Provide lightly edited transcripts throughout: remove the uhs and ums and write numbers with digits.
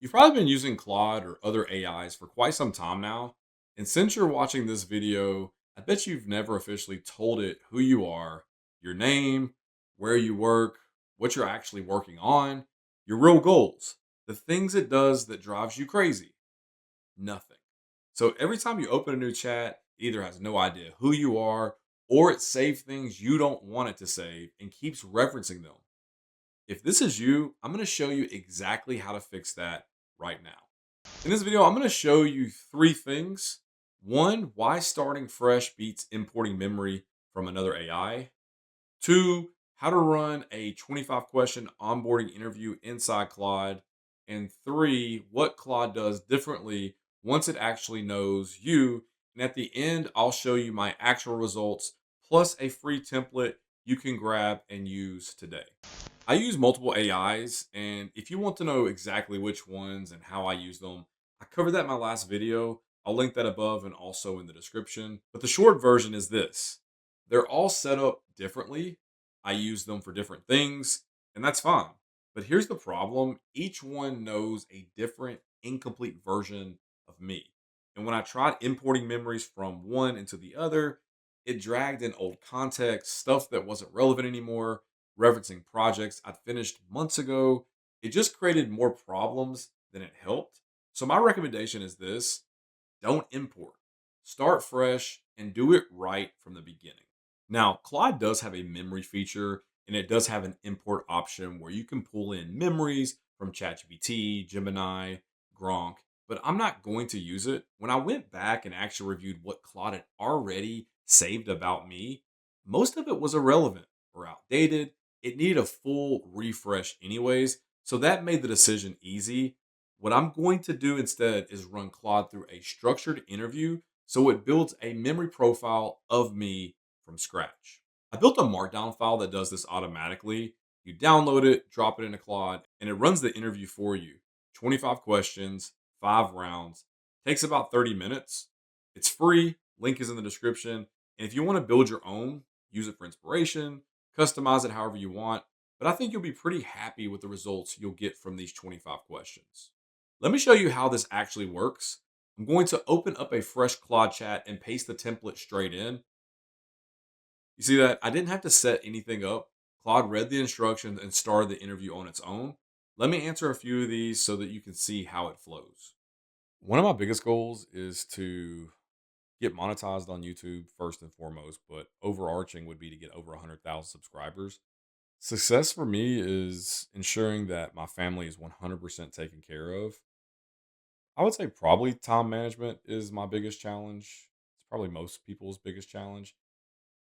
You've probably been using Claude or other AIs for quite some time now. And since you're watching this video, I bet you've never officially told it who you are, your name, where you work, what you're actually working on, your real goals, the things it does that drives you crazy. Nothing. So every time you open a new chat, it either has no idea who you are or it saves things you don't want it to save and keeps referencing them. If this is you, I'm going to show you exactly how to fix that right now. In this video, I'm going to show you three things. One, why starting fresh beats importing memory from another AI. Two, how to run a 25 question onboarding interview inside Claude. And three, what Claude does differently once it actually knows you. And at the end, I'll show you my actual results plus a free template you can grab and use today. I use multiple AIs, and if you want to know exactly which ones and how I use them, I covered that in my last video. I'll link that above and also in the description. But the short version is this: they're all set up differently. I use them for different things, and that's fine. But here's the problem: each one knows a different, incomplete version of me. And when I tried importing memories from one into the other, it dragged in old context, stuff that wasn't relevant anymore, referencing projects I'd finished months ago. It just created more problems than it helped. So, my recommendation is this: don't import, start fresh, and do it right from the beginning. Now, Claude does have a memory feature and it does have an import option where you can pull in memories from ChatGPT, Gemini, Gronk, but I'm not going to use it. When I went back and actually reviewed what Claude had already saved about me, most of it was irrelevant or outdated. It needed a full refresh, anyways. So that made the decision easy. What I'm going to do instead is run Claude through a structured interview so it builds a memory profile of me from scratch. I built a markdown file that does this automatically. You download it, drop it into Claude, and it runs the interview for you. 25 questions, 5 rounds, takes about 30 minutes. It's free, link is in the description. And if you want to build your own, use it for inspiration, customize it however you want. But I think you'll be pretty happy with the results you'll get from these 25 questions. Let me show you how this actually works. I'm going to open up a fresh Claude chat and paste the template straight in. You see that? I didn't have to set anything up. Claude read the instructions and started the interview on its own. Let me answer a few of these so that you can see how it flows. One of my biggest goals is to get monetized on YouTube first and foremost, but overarching would be to get over 100,000 subscribers. Success for me is ensuring that my family is 100% taken care of. I would say probably time management is my biggest challenge. It's probably most people's biggest challenge.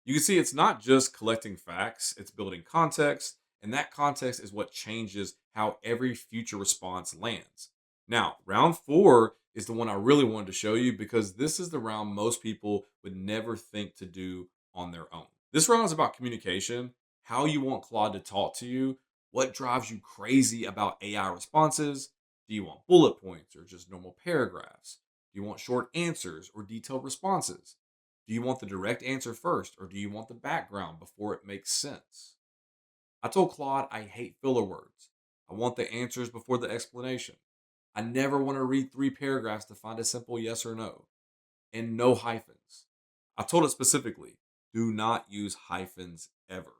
You can see it's not just collecting facts, it's building context, and that context is what changes how every future response lands. Now, round four is the one I really wanted to show you because this is the round most people would never think to do on their own. This round is about communication, how you want Claude to talk to you, what drives you crazy about AI responses. Do you want bullet points or just normal paragraphs? Do you want short answers or detailed responses? Do you want the direct answer first, or do you want the background before it makes sense? I told Claude I hate filler words. I want the answers before the explanation. I never want to read 3 paragraphs to find a simple yes or no, and no hyphens. I told it specifically, do not use hyphens ever.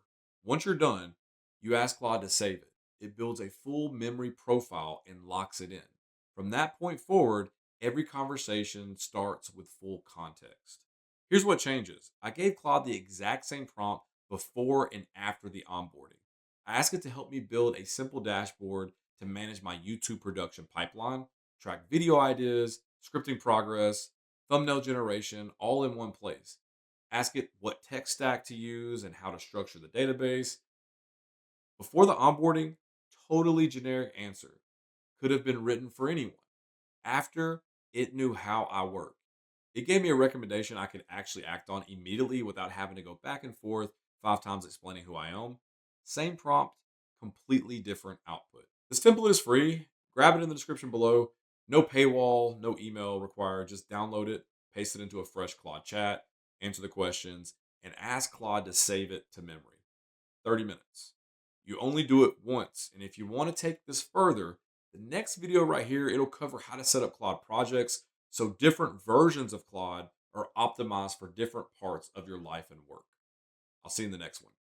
Once you're done, you ask Claude to save it. It builds a full memory profile and locks it in. From that point forward, every conversation starts with full context. Here's what changes. I gave Claude the exact same prompt before and after the onboarding. I asked it to help me build a simple dashboard to manage my YouTube production pipeline, track video ideas, scripting progress, thumbnail generation, all in one place. Ask it what tech stack to use and how to structure the database. Before the onboarding, totally generic answer. Could have been written for anyone. After, it knew how I work. It gave me a recommendation I could actually act on immediately without having to go back and forth 5 times explaining who I am. Same prompt, completely different output. This template is free. Grab it in the description below. No paywall, no email required. Just download it, paste it into a fresh Claude chat, answer the questions, and ask Claude to save it to memory. 30 minutes. You only do it once. And if you want to take this further, The next video right here, it'll cover how to set up Claude projects so different versions of Claude are optimized for different parts of your life and work. I'll see you in the next one.